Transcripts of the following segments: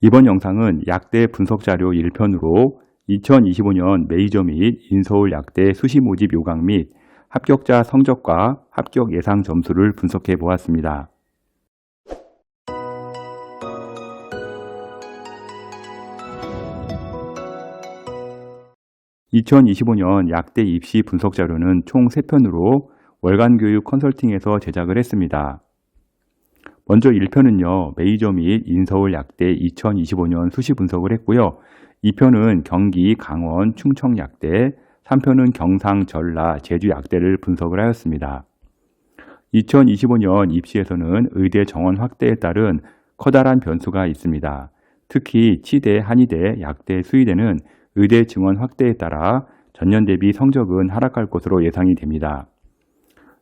이번 영상은 약대 분석 자료 1편으로 2025년 메이저 및 인서울 약대 수시 모집 요강 및 합격자 성적과 합격 예상 점수를 분석해 보았습니다. 2025년 약대 입시 분석 자료는 총 3편으로 월간 교육 컨설팅에서 제작을 했습니다. 먼저 1편은요, 메이저 및 인서울 약대 2025년 수시 분석을 했고요. 2편은 경기, 강원, 충청 약대, 3편은 경상, 전라, 제주 약대를 분석을 하였습니다. 2025년 입시에서는 의대 정원 확대에 따른 커다란 변수가 있습니다. 특히 치대, 한의대, 약대, 수의대는 의대 증원 확대에 따라 전년 대비 성적은 하락할 것으로 예상이 됩니다.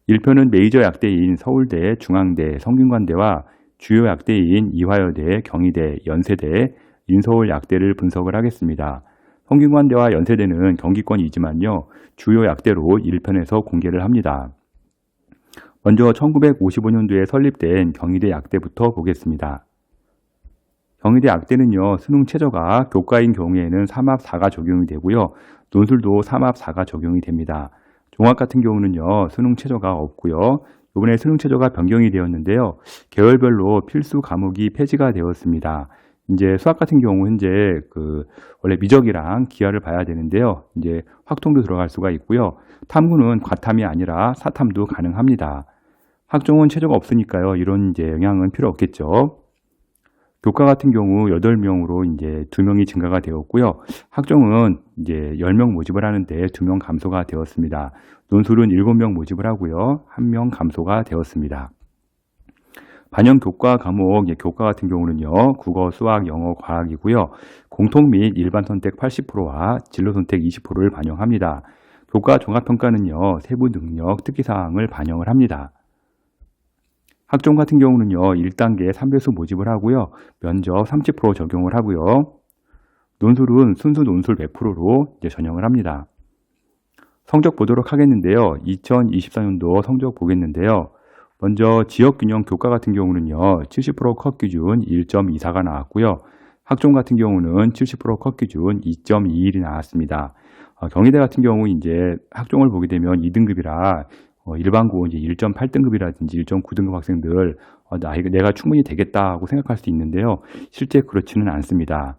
1편은 메이저 약대인 서울대, 중앙대, 성균관대와 주요 약대인 이화여대, 경희대, 연세대, 인서울 약대를 분석을 하겠습니다. 성균관대와 연세대는 경기권이지만요, 주요 약대로 1편에서 공개를 합니다. 먼저 1955년도에 설립된 경희대 약대부터 보겠습니다. 경희대 약대는요, 수능 최저가 교과인 경우에는 3합 4가 적용이 되고요, 논술도 3합 4가 적용이 됩니다. 종합 같은 경우는요, 수능 최저가 없고요. 이번에 수능 최저가 변경이 되었는데요. 계열별로 필수 과목이 폐지가 되었습니다. 이제 수학 같은 경우 현재 원래 미적이랑 기하를 봐야 되는데요. 이제 확통도 들어갈 수가 있고요. 탐구는 과탐이 아니라 사탐도 가능합니다. 학종은 최저가 없으니까요. 이런 이제 영향은 필요 없겠죠. 교과 같은 경우 8명으로 이제 2명이 증가가 되었고요. 학종은 이제 10명 모집을 하는데 2명 감소가 되었습니다. 논술은 7명 모집을 하고요. 1명 감소가 되었습니다. 반영 교과 과목, 교과 같은 경우는요. 국어, 수학, 영어, 과학이고요. 공통 및 일반 선택 80%와 진로 선택 20%를 반영합니다. 교과 종합평가는요. 세부 능력, 특기사항을 반영을 합니다. 학종 같은 경우는요, 1단계 3배수 모집을 하고요, 면접 30% 적용을 하고요, 논술은 순수 논술 100%로 이제 전형을 합니다. 성적 보도록 하겠는데요, 2024년도 성적 보겠는데요, 먼저 지역균형 교과 같은 경우는요, 70% 컷 기준 1.24가 나왔고요, 학종 같은 경우는 70% 컷 기준 2.21이 나왔습니다. 경희대 같은 경우 이제 학종을 보게 되면 2등급이라 일반고 이제 1.8등급이라든지 1.9등급 학생들 내가 충분히 되겠다고 생각할 수 있는데요. 실제 그렇지는 않습니다.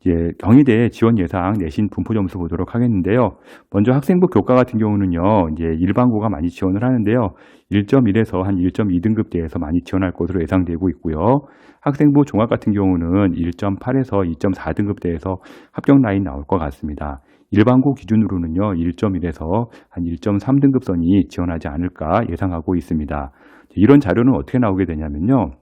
이제 경희대 지원 예상 내신 분포 점수 보도록 하겠는데요. 먼저 학생부 교과 같은 경우는요. 이제 일반고가 많이 지원을 하는데요. 1.1에서 한 1.2등급대에서 많이 지원할 것으로 예상되고 있고요. 학생부 종합 같은 경우는 1.8에서 2.4등급대에서 합격 라인 나올 것 같습니다. 일반고 기준으로는요, 1.1에서 한 1.3등급선이 지원하지 않을까 예상하고 있습니다. 이런 자료는 어떻게 나오게 되냐면요.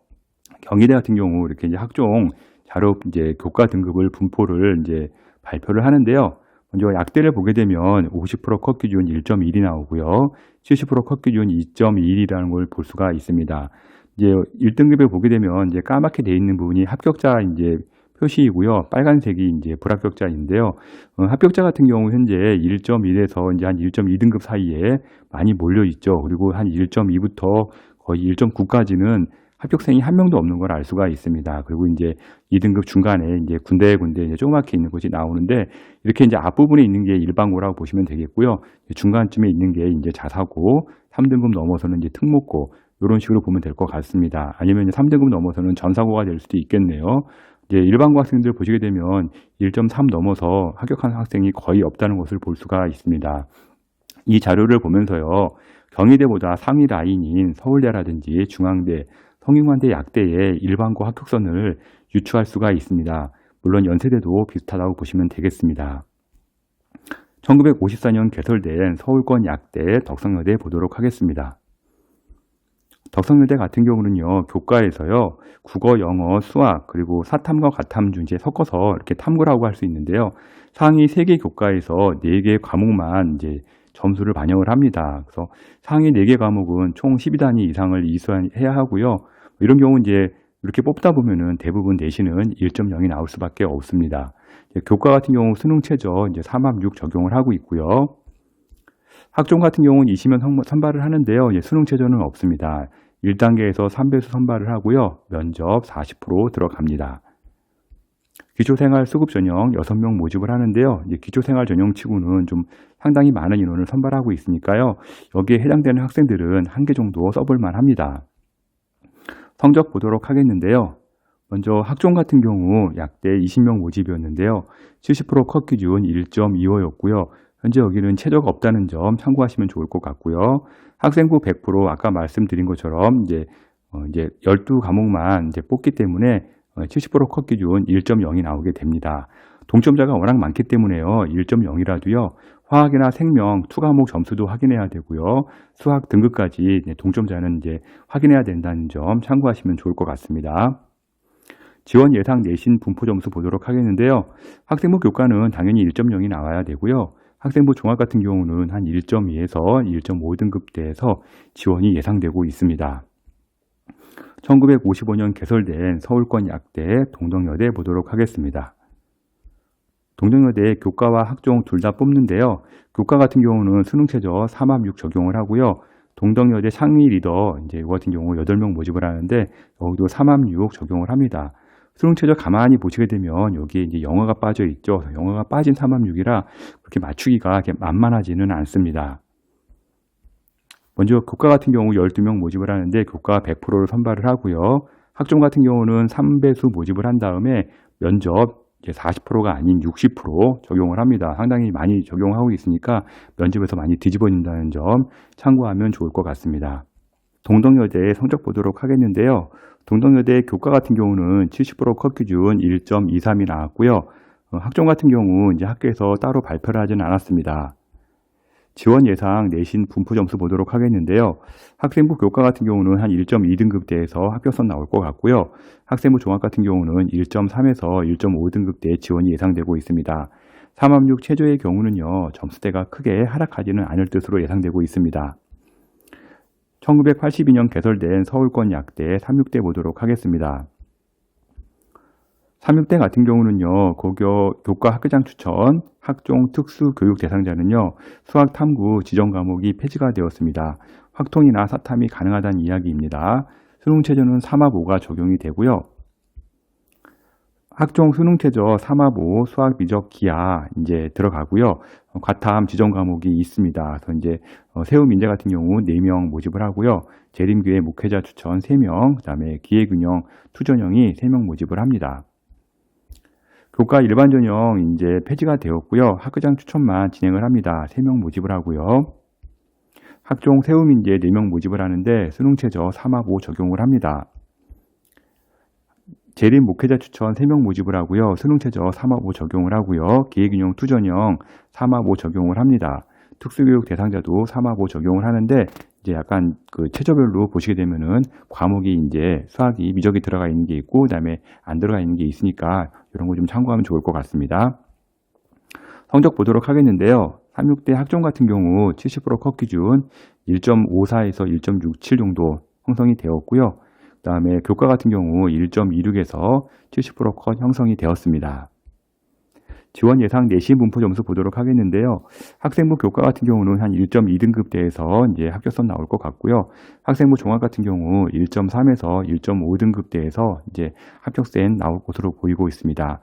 경희대 같은 경우 이렇게 이제 학종 자료 이제 교과 등급을 분포를 이제 발표를 하는데요. 먼저 약대를 보게 되면 50%컷 기준 1.1이 나오고요. 70%컷 기준 2.21이라는 걸 볼 수가 있습니다. 이제 1등급을 보게 되면 이제 까맣게 되어 있는 부분이 합격자 이제 표시이고요. 빨간색이 이제 불합격자인데요. 합격자 같은 경우 현재 1.1에서 이제 한 1.2등급 사이에 많이 몰려 있죠. 그리고 한 1.2부터 거의 1.9까지는 합격생이 한 명도 없는 걸 알 수가 있습니다. 그리고 이제 2등급 중간에 이제 군데군데 이제 조그맣게 있는 곳이 나오는데 이렇게 이제 앞부분에 있는 게 일반고라고 보시면 되겠고요. 중간쯤에 있는 게 이제 자사고, 3등급 넘어서는 이제 특목고, 이런 식으로 보면 될 것 같습니다. 아니면 3등급 넘어서는 전사고가 될 수도 있겠네요. 이제 일반고 학생들 보시게 되면 1.3 넘어서 합격한 학생이 거의 없다는 것을 볼 수가 있습니다. 이 자료를 보면서요, 경희대보다 상위 라인인 서울대라든지 중앙대, 성균관대 약대의 일반고 합격선을 유추할 수가 있습니다. 물론 연세대도 비슷하다고 보시면 되겠습니다. 1954년 개설된 서울권 약대 덕성여대 보도록 하겠습니다. 덕성여대 같은 경우는요, 교과에서요, 국어, 영어, 수학, 그리고 사탐과 과탐 중 이제 섞어서 이렇게 탐구라고 할 수 있는데요. 상위 3개 교과에서 4개 과목만 이제 점수를 반영을 합니다. 그래서 상위 4개 과목은 총 12단위 이상을 이수해야 하고요. 이런 경우 이제 이렇게 뽑다 보면은 대부분 내신은 1.0이 나올 수밖에 없습니다. 교과 같은 경우 수능 최저 이제 3합 6 적용을 하고 있고요. 학종 같은 경우는 20면 선발을 하는데요. 수능 최저는 없습니다. 1단계에서 3배수 선발을 하고요. 면접 40% 들어갑니다. 기초생활 수급 전형 6명 모집을 하는데요. 이제 기초생활 전형치고는 좀 상당히 많은 인원을 선발하고 있으니까요. 여기에 해당되는 학생들은 한 개 정도 써볼 만합니다. 성적 보도록 하겠는데요. 먼저 학종 같은 경우 약대 20명 모집이었는데요. 70% 컷 기준 1.25였고요. 현재 여기는 최저가 없다는 점 참고하시면 좋을 것 같고요. 학생부 100% 아까 말씀드린 것처럼 이제 12과목만 이제 뽑기 때문에 70%컷 기준 1.0이 나오게 됩니다. 동점자가 워낙 많기 때문에요. 1.0이라도요. 화학이나 생명, 투과목 점수도 확인해야 되고요. 수학 등급까지 동점자는 이제 확인해야 된다는 점 참고하시면 좋을 것 같습니다. 지원 예상 내신 분포 점수 보도록 하겠는데요. 학생부 교과는 당연히 1.0이 나와야 되고요. 학생부 종합 같은 경우는 한 1.2에서 1.5등급대에서 지원이 예상되고 있습니다. 1955년 개설된 서울권 약대 동덕여대 보도록 하겠습니다. 동덕여대 교과와 학종 둘 다 뽑는데요. 교과 같은 경우는 수능 최저 3합6 적용을 하고요. 동덕여대 상위 리더 이거 같은 경우 8명 모집을 하는데 여기도 3합6 적용을 합니다. 수능 최저 가만히 보시게 되면 여기에 이제 영어가 빠져 있죠. 영어가 빠진 3합6이라 그렇게 맞추기가 그렇게 만만하지는 않습니다. 먼저 교과 같은 경우 12명 모집을 하는데 교과 100%를 선발을 하고요. 학종 같은 경우는 3배수 모집을 한 다음에 면접 40%가 아닌 60% 적용을 합니다. 상당히 많이 적용하고 있으니까 면접에서 많이 뒤집어진다는 점 참고하면 좋을 것 같습니다. 동덕여대 성적 보도록 하겠는데요. 동덕여대 교과 같은 경우는 70% 컷 기준 1.23이 나왔고요. 학종 같은 경우 이제 학교에서 따로 발표를 하지는 않았습니다. 지원 예상 내신 분포 점수 보도록 하겠는데요. 학생부 교과 같은 경우는 한 1.2등급대에서 합격선 나올 것 같고요. 학생부 종합 같은 경우는 1.3에서 1.5등급대에 지원이 예상되고 있습니다. 3합6 최저의 경우는요. 점수대가 크게 하락하지는 않을 것으로 예상되고 있습니다. 1982년 개설된 서울권 약대 36대 보도록 하겠습니다. 36대 같은 경우는요, 교과 학교장 추천, 학종 특수 교육 대상자는요, 수학 탐구 지정 과목이 폐지가 되었습니다. 확통이나 사탐이 가능하다는 이야기입니다. 수능 최저는 3합5가 적용이 되고요. 학종 수능 최저 3합5 수학 미적 기하 이제 들어가고요. 과탐 지정 과목이 있습니다. 그래서 이제 세우 민재 같은 경우 4명 모집을 하고요. 재림교회 목회자 추천 3명, 그다음에 기회균형 투전형이 3명 모집을 합니다. 교과 일반 전형 이제 폐지가 되었고요. 학교장 추천만 진행을 합니다. 3명 모집을 하고요. 학종 세우민재 4명 모집을 하는데 수능 최저 3합5 적용을 합니다. 재림 목회자 추천 3명 모집을 하고요. 수능 최저 3합5 적용을 하고요. 기회균형 투전형 3합5 적용을 합니다. 특수교육 대상자도 3합5 적용을 하는데 이제 약간 그 최저별로 보시게 되면은 과목이 이제 수학이 미적이 들어가 있는 게 있고 그다음에 안 들어가 있는 게 있으니까 이런 거 좀 참고하면 좋을 것 같습니다. 성적 보도록 하겠는데요. 36대 학종 같은 경우 70% 컷 기준 1.54에서 1.67 정도 형성이 되었고요. 그 다음에 교과 같은 경우 1.26에서 70% 컷 형성이 되었습니다. 지원 예상 내신 분포 점수 보도록 하겠는데요. 학생부 교과 같은 경우는 한 1.2등급대에서 이제 합격선 나올 것 같고요. 학생부 종합 같은 경우 1.3에서 1.5등급대에서 이제 합격선 나올 것으로 보이고 있습니다.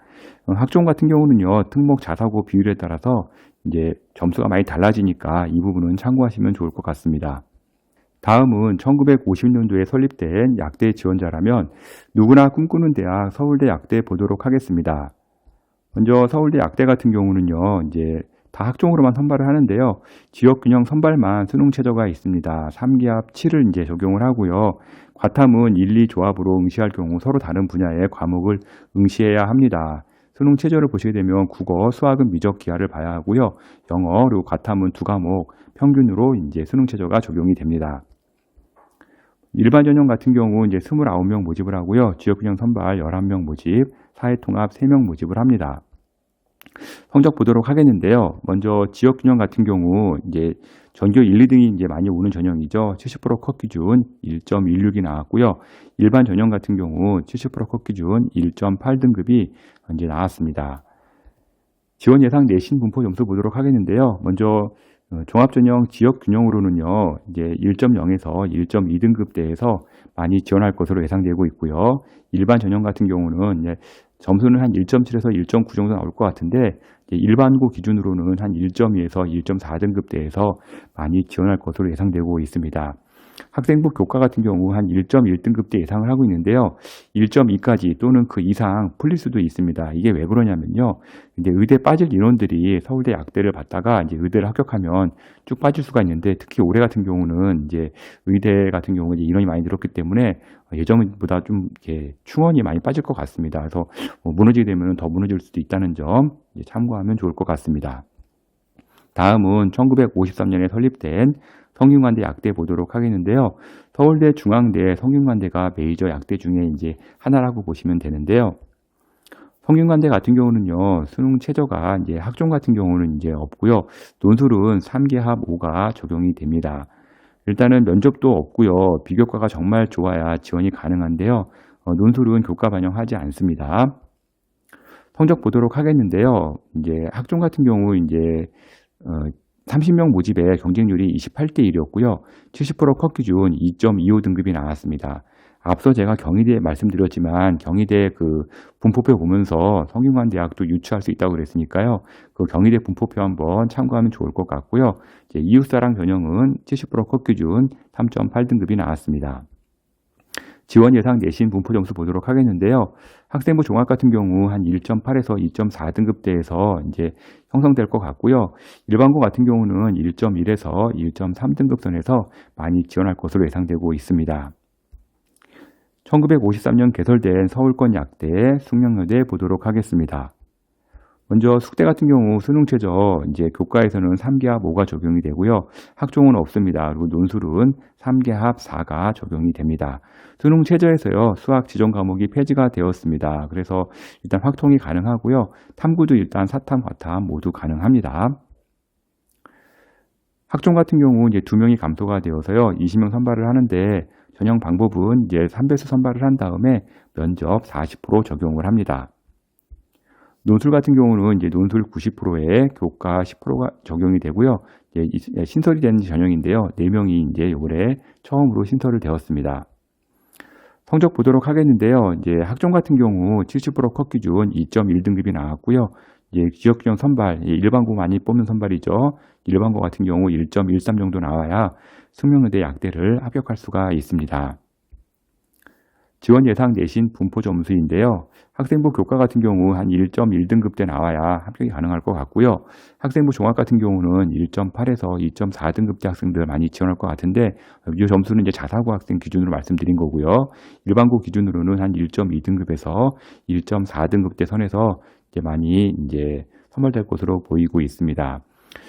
학종 같은 경우는요, 특목 자사고 비율에 따라서 이제 점수가 많이 달라지니까 이 부분은 참고하시면 좋을 것 같습니다. 다음은 1950년도에 설립된 약대 지원자라면 누구나 꿈꾸는 대학 서울대 약대 보도록 하겠습니다. 먼저 서울대 약대 같은 경우는요, 이제 다 학종으로만 선발을 하는데요. 지역균형 선발만 수능 최저가 있습니다. 3기합 7을 이제 적용을 하고요. 과탐은 1, 2 조합으로 응시할 경우 서로 다른 분야의 과목을 응시해야 합니다. 수능 최저를 보시게 되면 국어, 수학은 미적 기하를 봐야 하고요. 영어, 그리고 과탐은 2과목 평균으로 이제 수능 최저가 적용이 됩니다. 일반 전형 같은 경우 이제 29명 모집을 하고요. 지역균형 선발 11명 모집, 사회통합 3명 모집을 합니다. 성적 보도록 하겠는데요. 먼저 지역균형 같은 경우 이제 전교 1, 2등이 이제 많이 오는 전형이죠. 70% 컷 기준 1.16이 나왔고요. 일반 전형 같은 경우 70% 컷 기준 1.8등급이 이제 나왔습니다. 지원 예상 내신 분포 점수 보도록 하겠는데요. 먼저 종합전형 지역균형으로는요, 이제 1.0에서 1.2등급대에서 많이 지원할 것으로 예상되고 있고요. 일반 전형 같은 경우는 이제 점수는 한 1.7에서 1.9 정도 나올 것 같은데 일반고 기준으로는 한 1.2에서 1.4등급대에서 많이 지원할 것으로 예상되고 있습니다. 학생부 교과 같은 경우 한 1.1등급대 예상을 하고 있는데요. 1.2까지 또는 그 이상 풀릴 수도 있습니다. 이게 왜 그러냐면요. 이제 의대 빠질 인원들이 서울대 약대를 받다가 이제 의대를 합격하면 쭉 빠질 수가 있는데, 특히 올해 같은 경우는 이제 의대 같은 경우는 이제 인원이 많이 늘었기 때문에 예전보다 좀 이렇게 충원이 많이 빠질 것 같습니다. 그래서 무너지게 되면 더 무너질 수도 있다는 점 참고하면 좋을 것 같습니다. 다음은 1953년에 설립된 성균관대 약대 보도록 하겠는데요. 서울대, 중앙대, 성균관대가 메이저 약대 중에 이제 하나라고 보시면 되는데요. 성균관대 같은 경우는요, 수능 최저가 이제 학종 같은 경우는 이제 없고요. 논술은 3개 합 5가 적용이 됩니다. 일단은 면접도 없고요. 비교과가 정말 좋아야 지원이 가능한데요. 논술은 교과 반영하지 않습니다. 성적 보도록 하겠는데요. 이제 학종 같은 경우 이제 30명 모집에 경쟁률이 28대 1이었고요. 70% 컷 기준 2.25 등급이 나왔습니다. 앞서 제가 경희대 말씀드렸지만 경희대 그 분포표 보면서 성균관대학도 유추할 수 있다고 그랬으니까요. 그 경희대 분포표 한번 참고하면 좋을 것 같고요. 이제 이웃사랑 전형은 70%컷 기준 3.8 등급이 나왔습니다. 지원 예상 내신 분포 점수 보도록 하겠는데요. 학생부 종합 같은 경우 한 1.8에서 2.4 등급대에서 이제 형성될 것 같고요. 일반고 같은 경우는 1.1에서 1.3 등급선에서 많이 지원할 것으로 예상되고 있습니다. 1953년 개설된 서울권 약대, 숙명여대 보도록 하겠습니다. 먼저 숙대 같은 경우 수능 최저 이제 교과에서는 3개 합 5가 적용이 되고요. 학종은 없습니다. 그리고 논술은 3개 합 4가 적용이 됩니다. 수능 최저에서요. 수학 지정 과목이 폐지가 되었습니다. 그래서 일단 확통이 가능하고요. 탐구도 일단 사탐, 과탐 모두 가능합니다. 학종 같은 경우 이제 2명이 감소가 되어서요. 20명 선발을 하는데 전형 방법은 이제 3배수 선발을 한 다음에 면접 40% 적용을 합니다. 논술 같은 경우는 이제 논술 90%에 교과 10%가 적용이 되고요. 이제 신설이 된 전형인데요. 4명이 이제 올해 처음으로 신설을 되었습니다. 성적 보도록 하겠는데요. 이제 학종 같은 경우 70% 컷 기준 2.1등급이 나왔고요. 이제 지역균형 선발, 일반고 많이 뽑는 선발이죠. 일반고 같은 경우 1.13 정도 나와야 숙명여대 약대를 합격할 수가 있습니다. 지원 예상 내신 분포 점수인데요. 학생부 교과 같은 경우 한 1.1등급대 나와야 합격이 가능할 것 같고요. 학생부 종합 같은 경우는 1.8에서 2.4등급대 학생들 많이 지원할 것 같은데 이 점수는 이제 자사고 학생 기준으로 말씀드린 거고요. 일반고 기준으로는 한 1.2등급에서 1.4등급대 선에서 이제 많이 이제 선발될 것으로 보이고 있습니다.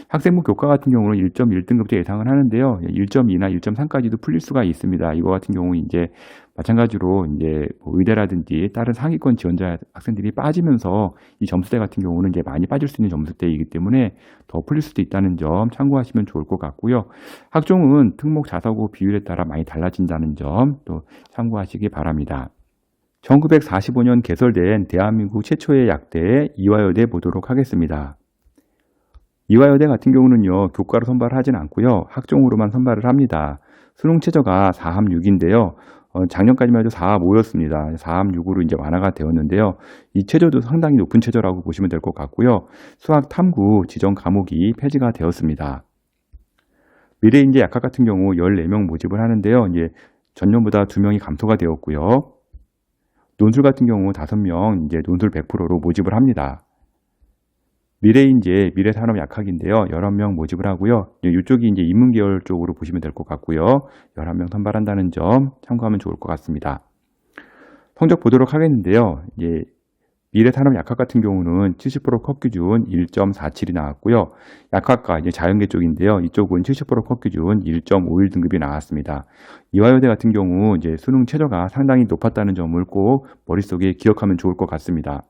학생부 교과 같은 경우는 1.1등급대 예상을 하는데요. 1.2나 1.3까지도 풀릴 수가 있습니다. 이거 같은 경우 이제 마찬가지로 이제 의대라든지 다른 상위권 지원자 학생들이 빠지면서 이 점수대 같은 경우는 이제 많이 빠질 수 있는 점수대이기 때문에 더 풀릴 수도 있다는 점 참고하시면 좋을 것 같고요. 학종은 특목 자사고 비율에 따라 많이 달라진다는 점 또 참고하시기 바랍니다. 1945년 개설된 대한민국 최초의 약대 이화여대 보도록 하겠습니다. 이화여대 같은 경우는요, 교과로 선발을 하진 않고요, 학종으로만 선발을 합니다. 수능 최저가 4합 6인데요, 작년까지만 해도 4합 5였습니다. 4합 6으로 이제 완화가 되었는데요, 이 최저도 상당히 높은 최저라고 보시면 될 것 같고요, 수학 탐구 지정 과목이 폐지가 되었습니다. 미래인재 약학 같은 경우 14명 모집을 하는데요, 이제 전년보다 2명이 감소가 되었고요, 논술 같은 경우 5명 이제 논술 100%로 모집을 합니다. 미래인재 미래산업약학인데요. 11명 모집을 하고요. 이쪽이 이제 인문계열 쪽으로 보시면 될 것 같고요. 11명 선발한다는 점 참고하면 좋을 것 같습니다. 성적 보도록 하겠는데요. 이제 미래산업약학 같은 경우는 70% 컷 기준 1.47이 나왔고요. 약학과 이제 자연계 쪽인데요. 이쪽은 70% 컷 기준 1.51 등급이 나왔습니다. 이화여대 같은 경우 이제 수능 최저가 상당히 높았다는 점을 꼭 머릿속에 기억하면 좋을 것 같습니다.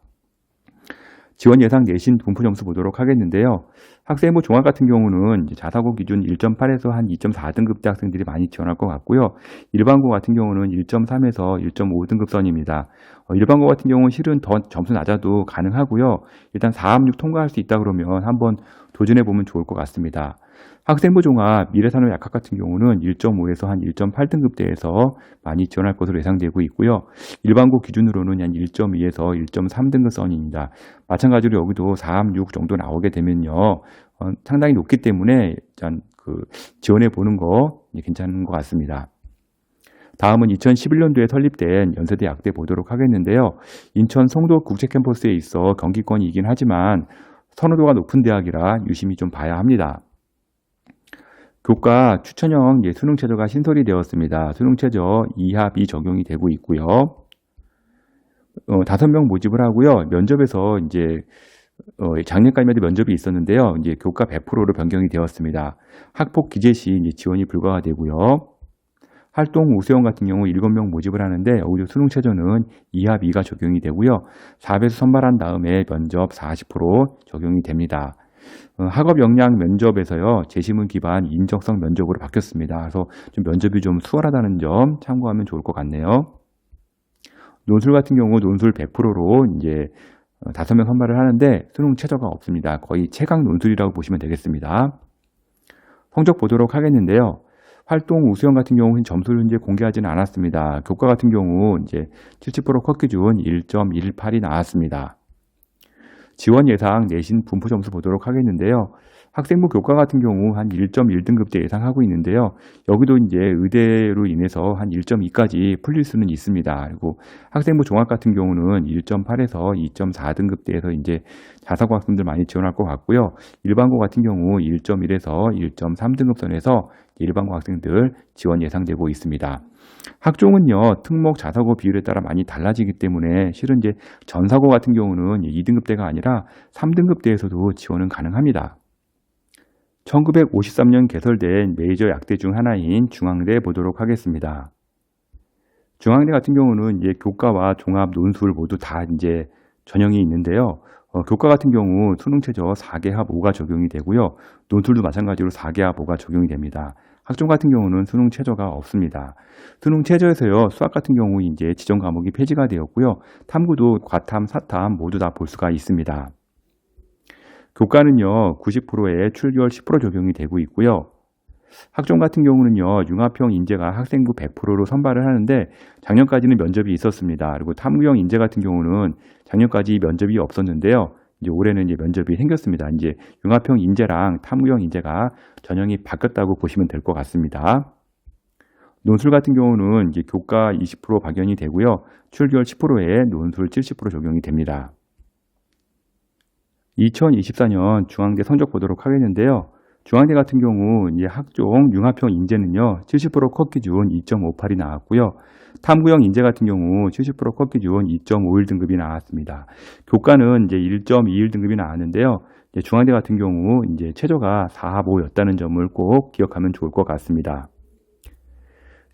지원 예상 내신 분포 점수 보도록 하겠는데요. 학생부 종합 같은 경우는 이제 자사고 기준 1.8에서 한 2.4등급대 학생들이 많이 지원할 것 같고요. 일반고 같은 경우는 1.3에서 1.5등급 선입니다. 일반고 같은 경우는 실은 더 점수 낮아도 가능하고요. 일단 4합 6 통과할 수 있다 그러면 한번 도전해 보면 좋을 것 같습니다. 학생부 종합 미래산업약학 같은 경우는 1.5에서 한 1.8등급대에서 많이 지원할 것으로 예상되고 있고요. 일반고 기준으로는 한 1.2에서 1.3등급 선입니다. 마찬가지로 여기도 4, 6 정도 나오게 되면요. 상당히 높기 때문에 일단 지원해 보는 거 괜찮은 것 같습니다. 다음은 2011년도에 설립된 연세대 약대 보도록 하겠는데요. 인천 송도 국제캠퍼스에 있어 경기권이긴 하지만 선호도가 높은 대학이라 유심히 좀 봐야 합니다. 교과 추천형 수능 최저가 신설이 되었습니다. 수능 최저 2합이 적용이 되고 있고요. 5명 모집을 하고요. 면접에서 작년까지만 해도 면접이 있었는데요. 교과 100%로 변경이 되었습니다. 학폭 기재 시 지원이 불가하되고요. 활동 우수형 같은 경우 7명 모집을 하는데 여기도 수능 최저는 2합 2가 적용이 되고요. 4배수 선발한 다음에 면접 40% 적용이 됩니다. 학업 역량 면접에서요. 재시문 기반 인적성 면접으로 바뀌었습니다. 그래서 좀 면접이 좀 수월하다는 점 참고하면 좋을 것 같네요. 논술 같은 경우 논술 100%로 5명 선발을 하는데 수능 최저가 없습니다. 거의 최강 논술이라고 보시면 되겠습니다. 성적 보도록 하겠는데요. 활동 우수형 같은 경우는 점수를 공개하지는 않았습니다. 교과 같은 경우 70% 컷 기준 1.18이 나왔습니다. 지원 예상 내신 분포 점수 보도록 하겠는데요. 학생부 교과 같은 경우 한 1.1등급대 예상하고 있는데요. 여기도 의대로 인해서 한 1.2까지 풀릴 수는 있습니다. 그리고 학생부 종합 같은 경우는 1.8에서 2.4등급대에서 자사고 학생들 많이 지원할 것 같고요. 일반고 같은 경우 1.1에서 1.3등급 선에서 일반고 학생들 지원 예상되고 있습니다. 학종은요, 특목 자사고 비율에 따라 많이 달라지기 때문에 실은 전사고 같은 경우는 2등급대가 아니라 3등급대에서도 지원은 가능합니다. 1953년 개설된 메이저 약대 중 하나인 중앙대 보도록 하겠습니다. 중앙대 같은 경우는 교과와 종합 논술 모두 다 전형이 있는데요. 교과 같은 경우 수능 최저 4개 합 5가 적용이 되고요. 논술도 마찬가지로 4개 합 5가 적용이 됩니다. 학종 같은 경우는 수능 최저가 없습니다. 수능 최저에서요. 수학 같은 경우 지정 과목이 폐지가 되었고요. 탐구도 과탐, 사탐 모두 다 볼 수가 있습니다. 교과는요. 90%에 출결 10% 적용이 되고 있고요. 학종 같은 경우는요. 융합형 인재가 학생부 100%로 선발을 하는데 작년까지는 면접이 있었습니다. 그리고 탐구형 인재 같은 경우는 작년까지 면접이 없었는데요. 올해는 면접이 생겼습니다. 융합형 인재랑 탐구형 인재가 전형이 바뀌었다고 보시면 될 것 같습니다. 논술 같은 경우는 교과 20% 박연이 되고요. 출결 10%에 논술 70% 적용이 됩니다. 2024년 중앙대 성적 보도록 하겠는데요. 중앙대 같은 경우 학종 융합형 인재는요. 70% 컷 기준 2.58이 나왔고요. 탐구형 인재 같은 경우 70% 컷 기준 2.51등급이 나왔습니다. 교과는 1.21등급이 나왔는데요. 중앙대 같은 경우 최저가 4합 5였다는 점을 꼭 기억하면 좋을 것 같습니다.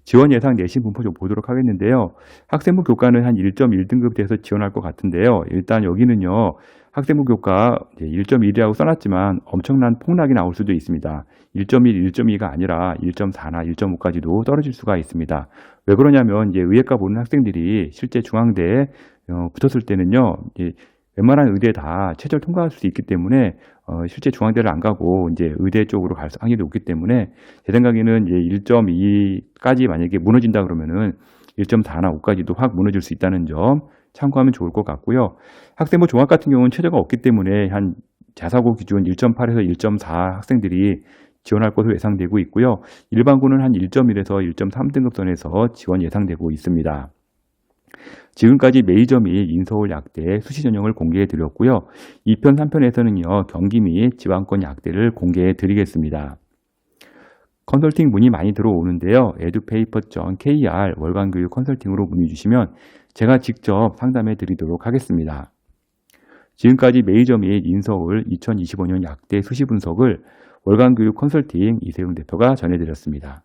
지원 예상 내신 분포 좀 보도록 하겠는데요. 학생부 교과는 한 1.1등급대에서 지원할 것 같은데요. 일단 여기는요. 학생부 교과 1.1이라고 써놨지만 엄청난 폭락이 나올 수도 있습니다. 1.1, 1.2가 아니라 1.4나 1.5까지도 떨어질 수가 있습니다. 왜 그러냐면 의예과 보는 학생들이 실제 중앙대에 붙었을 때는요. 웬만한 의대 다 최저를 통과할 수 있기 때문에 실제 중앙대를 안 가고 의대 쪽으로 갈 확률이 높기 때문에 제 생각에는 1.2까지 만약에 무너진다 그러면은 1.4나 5까지도 확 무너질 수 있다는 점 참고하면 좋을 것 같고요. 학생부 종합 같은 경우는 최저가 없기 때문에 한 자사고 기준 1.8에서 1.4 학생들이 지원할 것으로 예상되고 있고요. 일반고는 한 1.1에서 1.3등급 선에서 지원 예상되고 있습니다. 지금까지 메이저 및 인서울 약대 수시 전형을 공개해 드렸고요. 2편, 3편에서는요. 경기 및 지방권 약대를 공개해 드리겠습니다. 컨설팅 문의 많이 들어오는데요. edupaper.kr 월간교육 컨설팅으로 문의 주시면 제가 직접 상담해 드리도록 하겠습니다. 지금까지 메이저 및 인서울 2025년 약대 수시 분석을 월간교육 컨설팅 이세용 대표가 전해드렸습니다.